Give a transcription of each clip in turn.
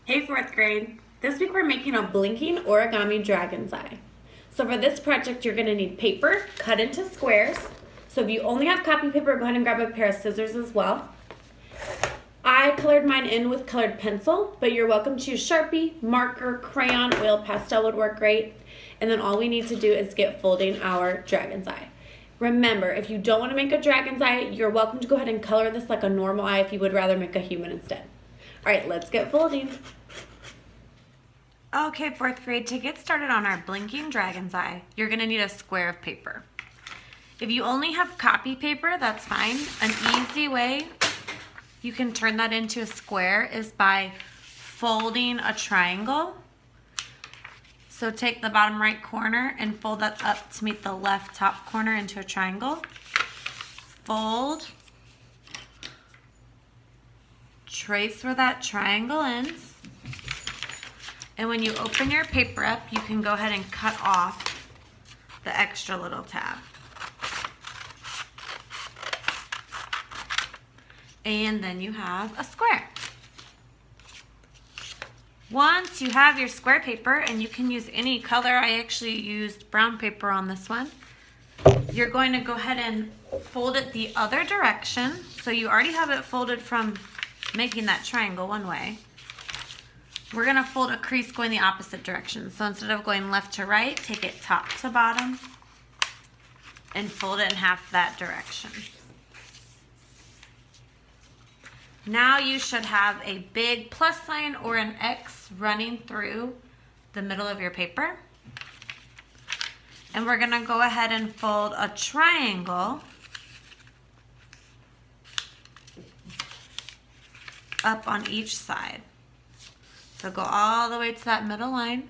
Hey, fourth grade. This week we're making a blinking origami dragon's eye. So for this project, you're gonna need paper cut into squares. So if you only have copy paper, go ahead and grab a pair of scissors as well. I colored mine in with colored pencil, but you're welcome to use Sharpie, marker, crayon, oil pastel would work great. And then all we need to do is get folding our dragon's eye. Remember, if you don't want to make a dragon's eye, you're welcome to go ahead and color this like a normal eye if you would rather make a human instead. All right, let's get folding. Okay, fourth grade, to get started on our blinking dragon's eye, you're gonna need a square of paper. If you only have copy paper, that's fine. An easy way you can turn that into a square is by folding a triangle. So take the bottom right corner and fold that up to meet the left top corner into a triangle. Fold, trace where that triangle ends. And when you open your paper up, you can go ahead and cut off the extra little tab. And then you have a square. Once you have your square paper, and you can use any color, I actually used brown paper on this one, you're going to go ahead and fold it the other direction. So you already have it folded from making that triangle one way. We're gonna fold a crease going the opposite direction. So instead of going left to right, take it top to bottom and fold it in half that direction. Now you should have a big plus sign or an X running through the middle of your paper. And we're gonna go ahead and fold a triangle up on each side. So go all the way to that middle line.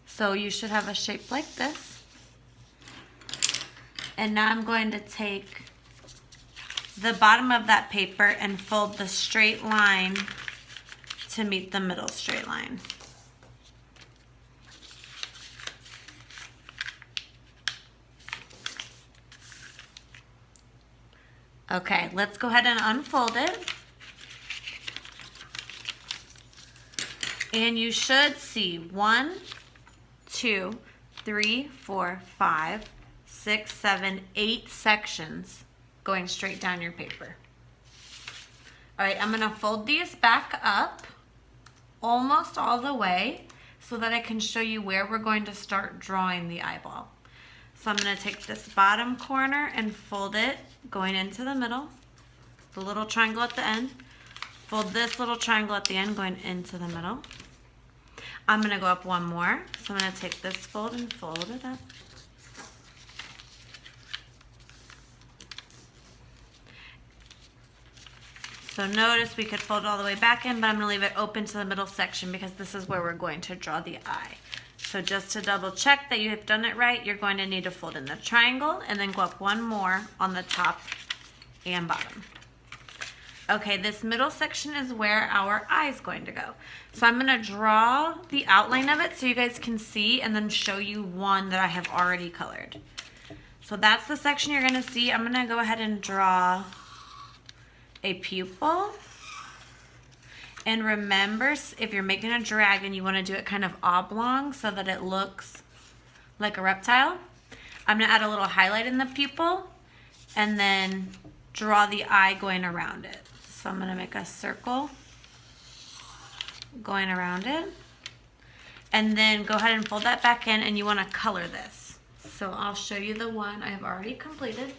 So you should have a shape like this. And now I'm going to take the bottom of that paper and fold the straight line to meet the middle straight line. Okay, let's go ahead and unfold it. And you should see 1, 2, 3, 4, 5, 6, 7, 8 sections going straight down your paper. All right, I'm gonna fold these back up almost all the way so that I can show you where we're going to start drawing the eyeball. So I'm gonna take this bottom corner and fold it going into the middle, the little triangle at the end, fold this little triangle at the end going into the middle. I'm gonna go up one more, so I'm gonna take this fold and fold it up. So notice we could fold all the way back in, but I'm gonna leave it open to the middle section because this is where we're going to draw the eye. So just to double check that you have done it right, you're going to need to fold in the triangle and then go up one more on the top and bottom. Okay, this middle section is where our eye is going to go. So I'm gonna draw the outline of it so you guys can see and then show you one that I have already colored. So that's the section you're gonna see. I'm gonna go ahead and draw a pupil. And remember, if you're making a dragon, you want to do it kind of oblong so that it looks like a reptile. I'm going to add a little highlight in the pupil and then draw the eye going around it. So I'm going to make a circle going around it. And then go ahead and fold that back in, and you want to color this. So I'll show you the one I have already completed.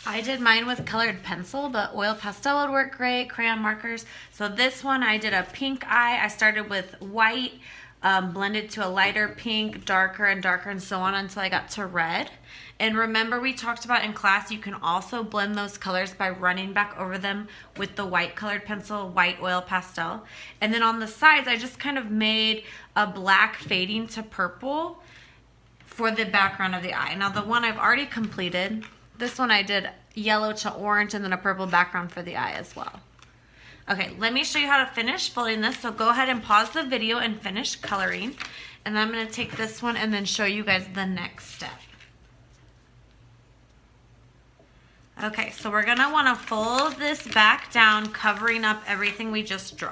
I did mine with colored pencil, but oil pastel would work great, crayon markers. So this one I did a pink eye. I started with white, blended to a lighter pink, darker and darker, and so on until I got to red. And remember, we talked about in class, you can also blend those colors by running back over them with the white colored pencil, white oil pastel. And then on the sides, I just kind of made a black fading to purple for the background of the eye. Now the one I've already completed, this one I did yellow to orange and then a purple background for the eye as well. Okay, let me show you how to finish folding this. So go ahead and pause the video and finish coloring. And I'm going to take this one and then show you guys the next step. Okay, so we're gonna wanna fold this back down, covering up everything we just drew.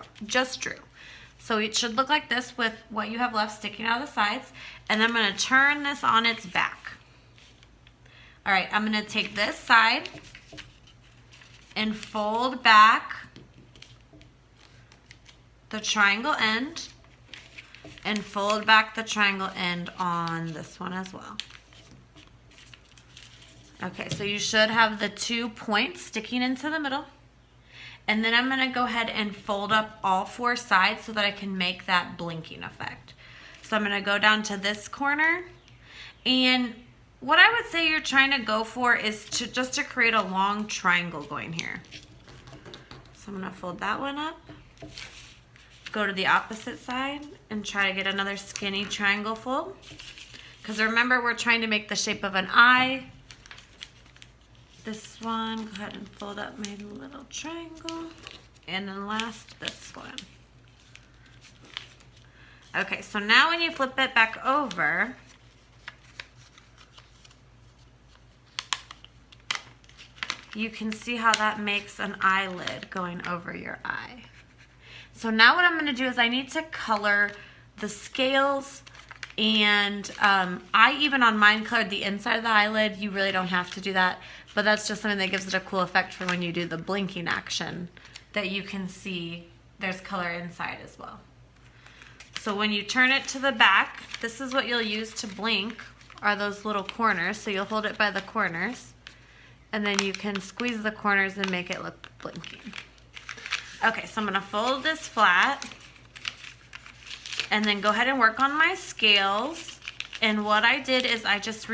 So it should look like this with what you have left sticking out of the sides. And I'm gonna turn this on its back. All right, I'm gonna take this side and fold back the triangle end and fold back the triangle end on this one as well. Okay, so you should have the 2 points sticking into the middle. And then I'm gonna go ahead and fold up all 4 sides so that I can make that blinking effect. So I'm gonna go down to this corner, and what I would say you're trying to go for is just to create a long triangle going here. So I'm gonna fold that one up, go to the opposite side, and try to get another skinny triangle fold. Because remember, we're trying to make the shape of an eye. This one, go ahead and fold up my little triangle. And then last, this one. Okay, so now when you flip it back over, you can see how that makes an eyelid going over your eye. So now what I'm gonna do is I need to color the scales, and I even on mine colored the inside of the eyelid. You really don't have to do that, but that's just something that gives it a cool effect for when you do the blinking action, that you can see there's color inside as well. So when you turn it to the back, this is what you'll use to blink, are those little corners. So you'll hold it by the corners, and then you can squeeze the corners and make it look blinking. Okay, so I'm gonna fold this flat and then go ahead and work on my scales. And what I did is I just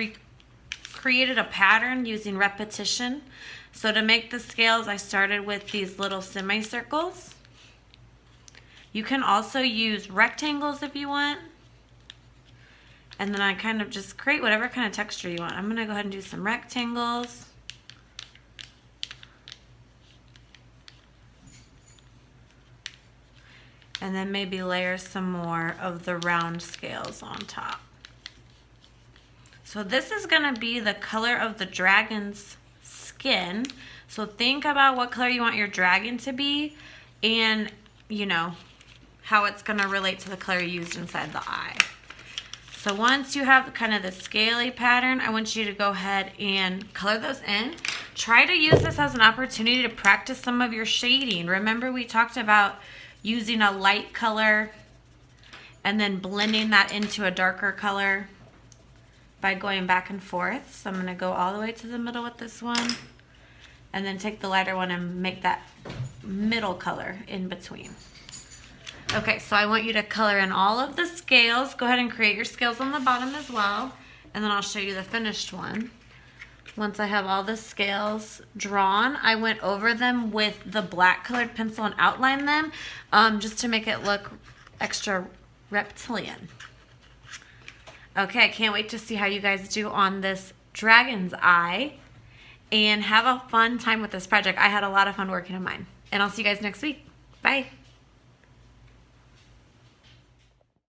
created a pattern using repetition. So to make the scales, I started with these little semicircles. You can also use rectangles if you want. And then I kind of just create whatever kind of texture you want. I'm gonna go ahead and do some rectangles. And then maybe layer some more of the round scales on top. So this is gonna be the color of the dragon's skin. So think about what color you want your dragon to be, and you know, how it's gonna relate to the color you used inside the eye. So once you have kind of the scaly pattern, I want you to go ahead and color those in. Try to use this as an opportunity to practice some of your shading. Remember, we talked about using a light color and then blending that into a darker color by going back and forth. So I'm gonna go all the way to the middle with this one, and then take the lighter one and make that middle color in between. Okay, so I want you to color in all of the scales. Go ahead and create your scales on the bottom as well, and then I'll show you the finished one. Once I have all the scales drawn, I went over them with the black colored pencil and outlined them just to make it look extra reptilian. Okay, I can't wait to see how you guys do on this dragon's eye, and have a fun time with this project. I had a lot of fun working on mine, and I'll see you guys next week. Bye.